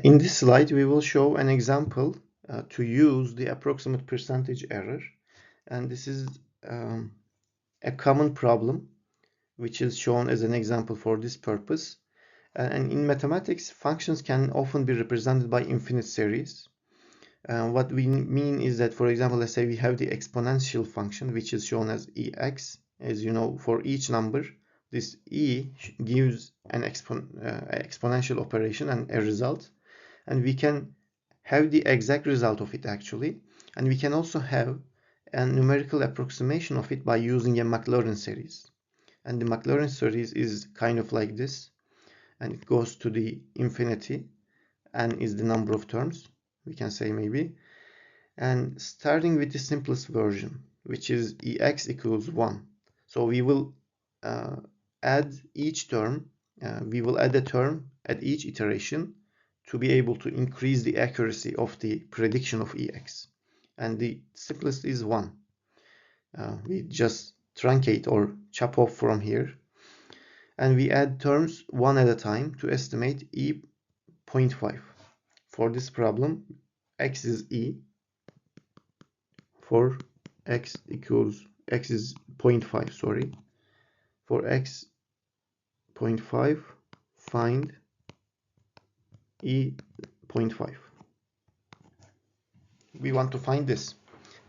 In this slide, we will show an example to use the approximate percentage error. And this is a common problem, which is shown as an example for this purpose. And in mathematics, functions can often be represented by infinite series. What we mean is that, for example, let's say we have the exponential function, which is shown as ex. As you know, for each number, this e gives an exponential operation and a result. And we can have the exact result of it actually. And we can also have a numerical approximation of it by using a Maclaurin series. And the Maclaurin series is kind of like this. And it goes to the infinity. N is the number of terms, we can say maybe. And starting with the simplest version, which is ex equals 1. So we will add each term. We will add a term at each iteration to be able to increase the accuracy of the prediction of ex. And the simplest is 1. We just truncate or chop off from here. And we add terms one at a time to estimate e.5. For this problem, x is e. For x is 0.5, sorry. For x 0.5, find e.5. We want to find this.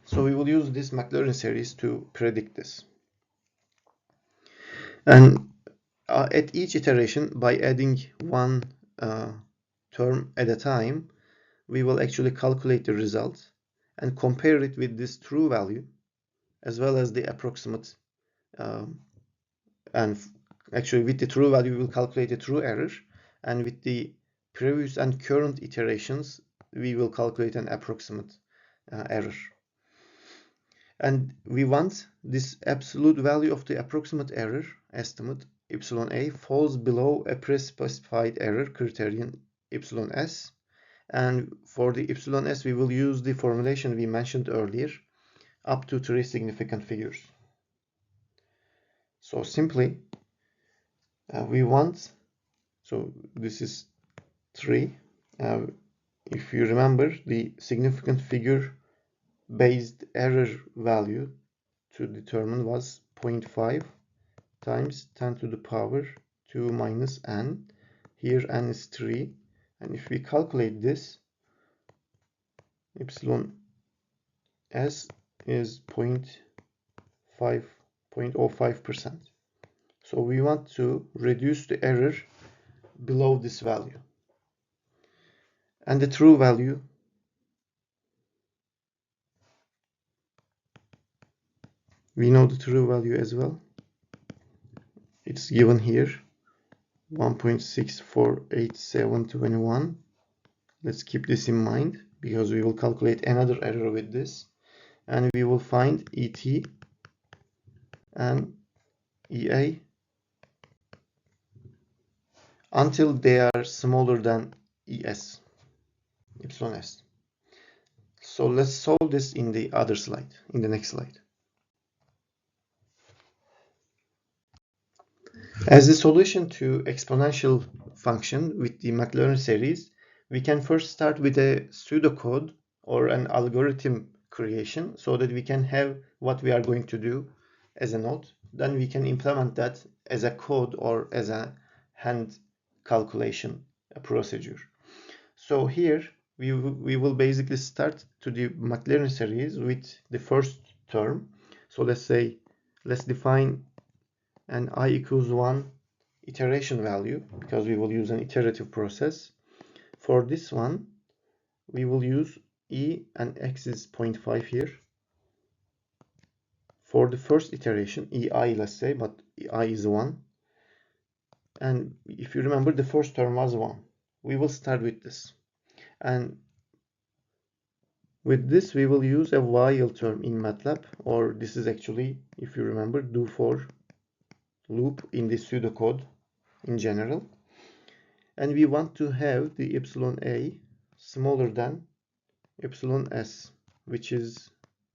So we will use this Maclaurin series to predict this. And at each iteration, by adding one term at a time, we will actually calculate the result and compare it with this true value as well as the approximate. And actually with the true value, we will calculate the true error, and with the previous and current iterations, we will calculate an approximate error. And we want this absolute value of the approximate error estimate, epsilon a, falls below a pre-specified error criterion, epsilon s. And for the epsilon s, we will use the formulation we mentioned earlier, up to 3 significant figures. So simply, we want, so this is 3. If you remember, the significant figure based error value to determine was 0.5 times 10 to the power 2 minus n. Here n is 3. And if we calculate this, epsilon s is 0.05%. So we want to reduce the error below this value. And the true value, we know the true value as well. It's given here, 1.648721. Let's keep this in mind because we will calculate another error with this. And we will find ET and EA until they are smaller than ES, epsilon s. So let's solve this in the other slide, in the next slide. As a solution to exponential function with the Maclaurin series, we can first start with a pseudocode or an algorithm creation so that we can have what we are going to do as a node. Then we can implement that as a code or as a hand calculation procedure. So here we will basically start to the Maclaurin series with the first term. So let's define an I equals 1 iteration value because we will use an iterative process. For this one, we will use e and x is 0.5 here. For the first iteration, ei, let's say, but I is 1. And if you remember, the first term was 1. We will start with this. And with this, we will use a while term in MATLAB, or this is actually, if you remember, do for loop in the pseudocode in general. And we want to have the epsilon a smaller than epsilon s, which is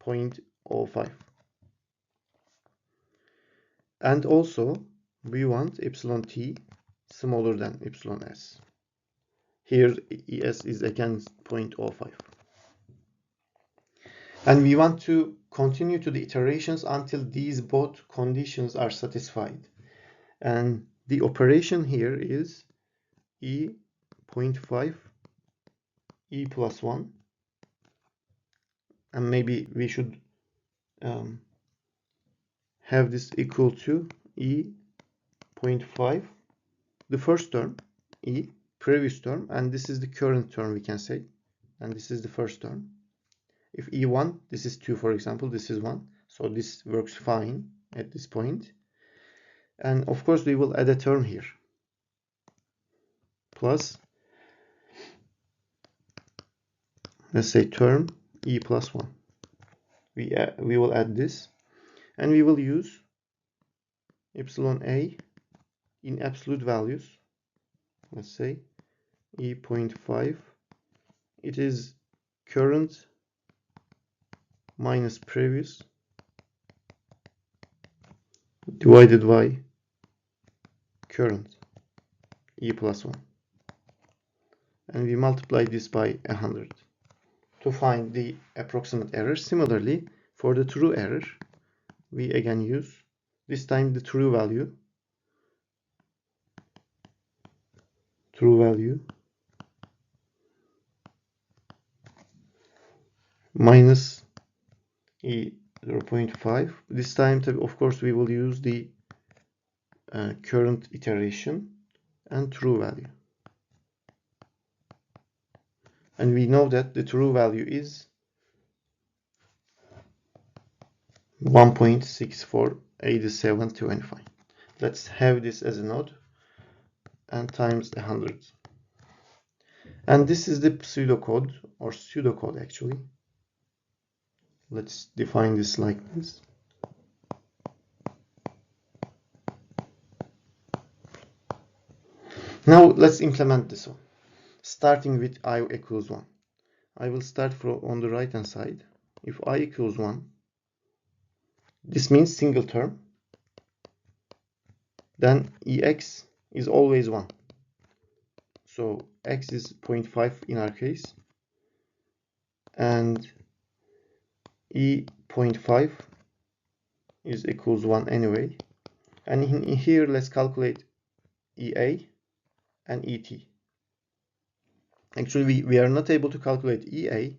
0.05. And also we want epsilon t smaller than epsilon s. Here ES is again 0.05. And we want to continue to the iterations until these both conditions are satisfied. And the operation here is E 0.5 E plus 1. And maybe we should have this equal to E 0.5, the first term, E, previous term, and this is the current term, we can say, and this is the first term. If E1, this is 2, for example, this is 1, so this works fine at this point. And of course we will add a term here, plus, let's say term E plus 1. We will add this, and we will use epsilon A in absolute values. Let's say E 0.5, it is current minus previous divided by current E plus 1, and we multiply this by 100 to find the approximate error. Similarly, for the true error, we again use this time the true value minus E 0.5. This time, of course, we will use the current iteration and true value. And we know that the true value is 1.648725. Let's have this as a node and times 100. And this is the pseudocode, or pseudo-code actually. Let's define this like this. Now let's implement this one. Starting with I equals 1. I will start from on the right hand side. If I equals 1, this means single term. Then EX is always 1. So X is 0.5 in our case. And E 0.5 is equals 1 anyway. And in here, let's calculate EA and ET. Actually, we are not able to calculate EA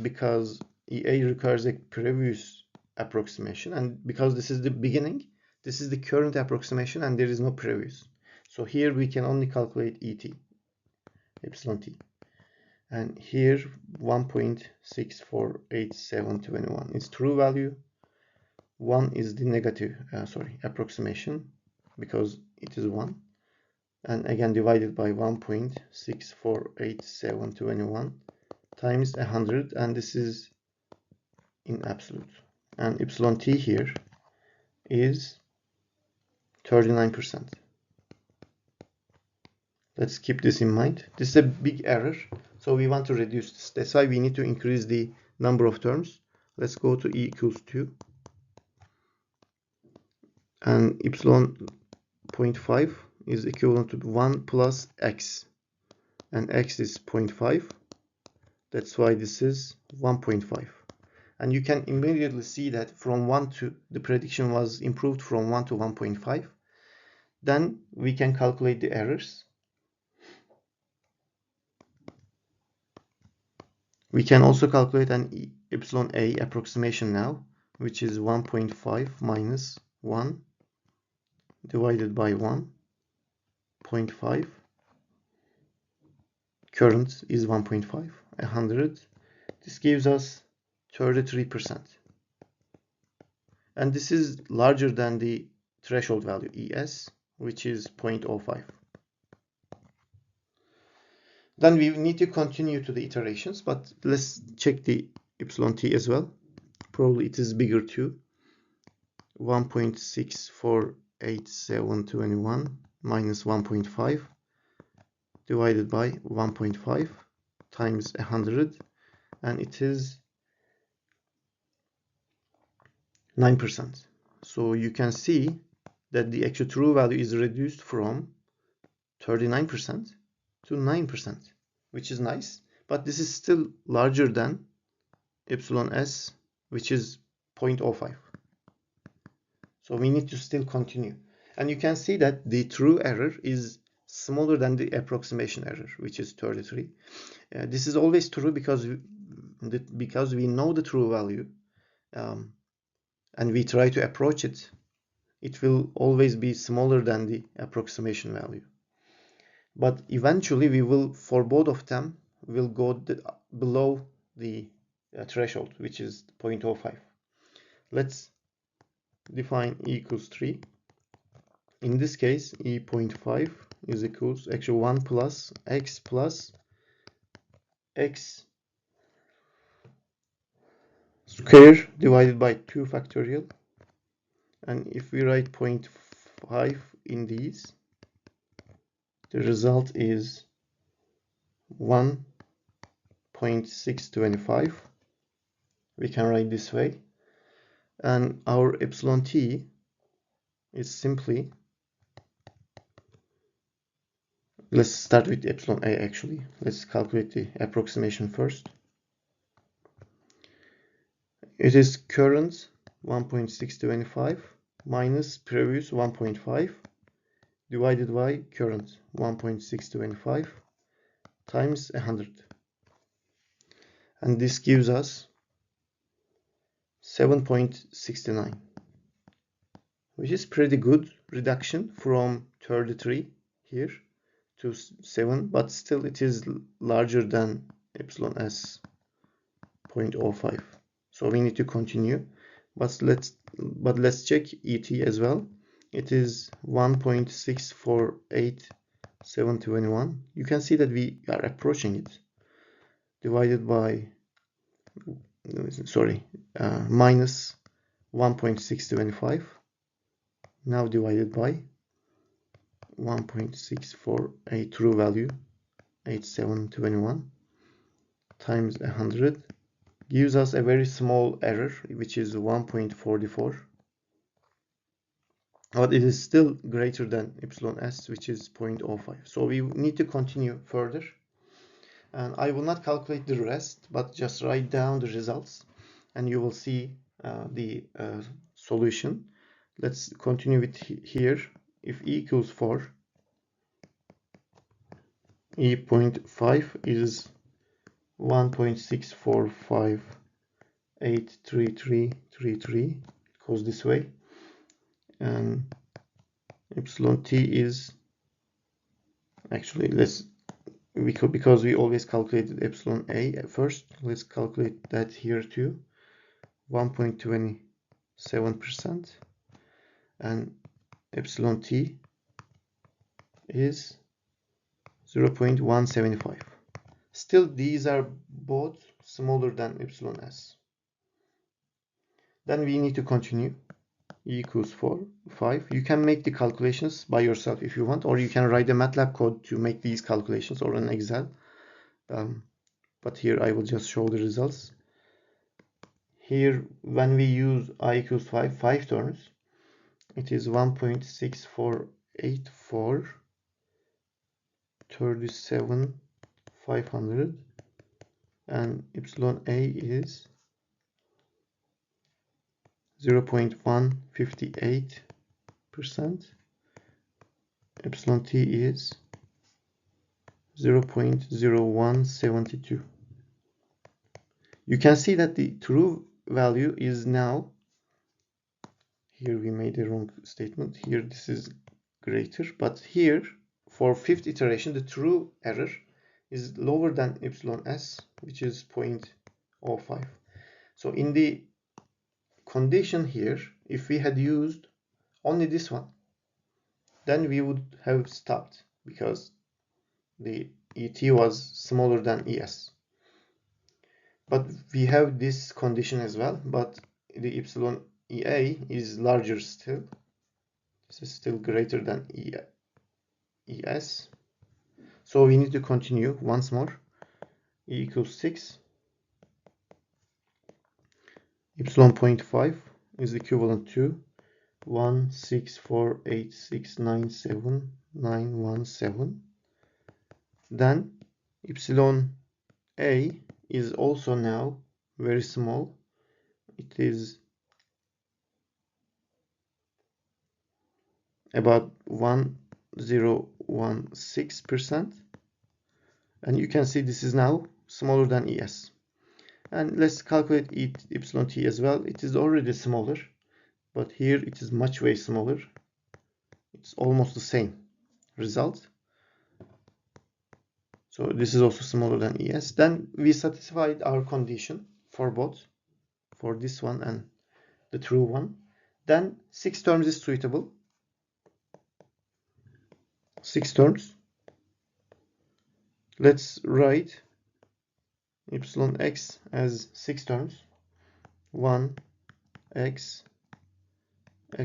because EA requires a previous approximation, and because this is the beginning, this is the current approximation and there is no previous. So here we can only calculate ET, epsilon T. And here 1.648721 is true value. 1 is the negative, approximation, because it is 1. And again divided by 1.648721 times 100, and this is in absolute. And epsilon T here is 39%. Let's keep this in mind. This is a big error, so we want to reduce this. That's why we need to increase the number of terms. Let's go to E equals 2. And epsilon 0.5 is equivalent to 1 plus X. And X is 0.5. That's why this is 1.5. And you can immediately see that from 1 to, the prediction was improved from 1 to 1.5. Then we can calculate the errors. We can also calculate an epsilon A approximation now, which is 1.5 minus 1 divided by 1.5. Current is 1.5, 100. This gives us 33%. And this is larger than the threshold value ES, which is 0.05. Then we need to continue to the iterations, but let's check the epsilon T as well. Probably it is bigger too. 1.648721 minus 1.5 divided by 1.5 times 100, and it is 9%. So you can see that the actual true value is reduced from 39% to 9%, which is nice, but this is still larger than epsilon s, which is 0.05. So we need to still continue. And you can see that the true error is smaller than the approximation error, which is 33. This is always true because we know the true value, and we try to approach it. It will always be smaller than the approximation value. But eventually we will, for both of them, will go below the threshold, which is 0.05. Let's define e equals 3. In this case, e.5 is equals actually 1 plus x square divided by 2 factorial. And if we write 0.5 in these, the result is 1.625. We can write this way. And our epsilon t is simply, let's start with epsilon a actually. Let's calculate the approximation first. It is current 1.625 minus previous 1.5 divided by current 1.625 times 100. And this gives us 7.69, which is pretty good reduction from 33 here to 7, but still it is larger than epsilon s 0.05. So we need to continue, but let's check ET as well. It is 1.648721. You can see that we are approaching it. Divided by minus 1.625. Now divided by 1.648 true value 8721 times 100 gives us a very small error, which is 1.44, but it is still greater than epsilon s, which is 0.05. So we need to continue further, and I will not calculate the rest, but just write down the results and you will see the solution. Let's continue with here. If e equals 4, e.5 is 1.64583333. It goes this way, and epsilon t is actually, because we always calculated epsilon a at first, let's calculate that here too, 1.27%, and epsilon t is 0.175. Still, these are both smaller than epsilon s. Then we need to continue. E equals 5. You can make the calculations by yourself if you want, or you can write a MATLAB code to make these calculations, or an Excel. But here I will just show the results. Here, when we use I equals 5 terms, it is 1.6484 37,500, and epsilon a is 0.158%. Epsilon t is 0.0172. You can see that the true value is now, here we made a wrong statement, here this is greater, but here for fifth iteration the true error is lower than epsilon s, which is 0.05. So in the condition here, if we had used only this one, then we would have stopped because the ET was smaller than ES. But we have this condition as well, but the epsilon EA is larger still. This is still greater than ES. So we need to continue once more. E equals 6. Epsilon 0.5 is equivalent to 1.648697,917. then epsilon a is also now very small. It is about 1016%, and you can see this is now smaller than ES. And let's calculate epsilon t as well. It is already smaller, but here it is much way smaller. It's almost the same result. So this is also smaller than ES. Then we satisfied our condition for both, for this one and the true one. Then 6 terms is suitable. 6 terms. Let's write epsilon x as 6 terms. 1 x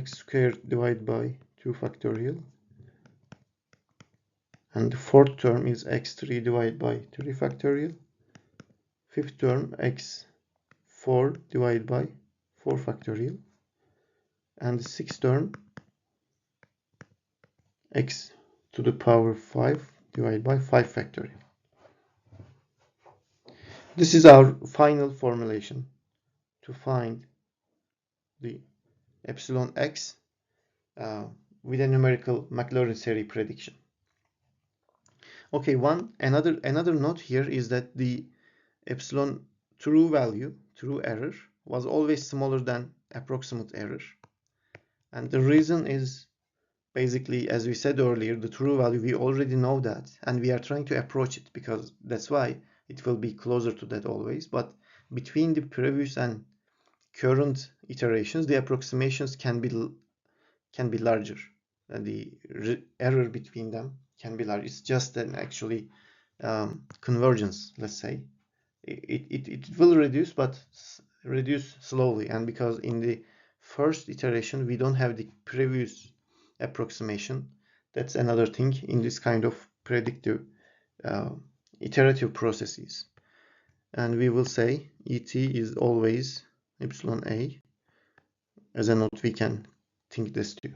squared divided by 2 factorial. And the fourth term is x3 divided by 3 factorial. Fifth term x4 divided by 4 factorial. And the sixth term x to the power 5 divided by 5 factorial. This is our final formulation to find the epsilon x with a numerical Maclaurin series prediction. Okay, another note here is that the epsilon true error, was always smaller than approximate error. And the reason is basically, as we said earlier, the true value, we already know that, and we are trying to approach it, because that's why it will be closer to that always. But between the previous and current iterations, the approximations can be larger. The error between them can be large. It's just an actually convergence, let's say. It will reduce, but reduce slowly. And because in the first iteration we don't have the previous approximation, that's another thing in this kind of predictive iterative processes. And we will say ET is always epsilon a. As a note, we can think this too.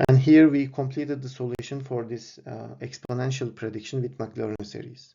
And here we completed the solution for this exponential prediction with Maclaurin series.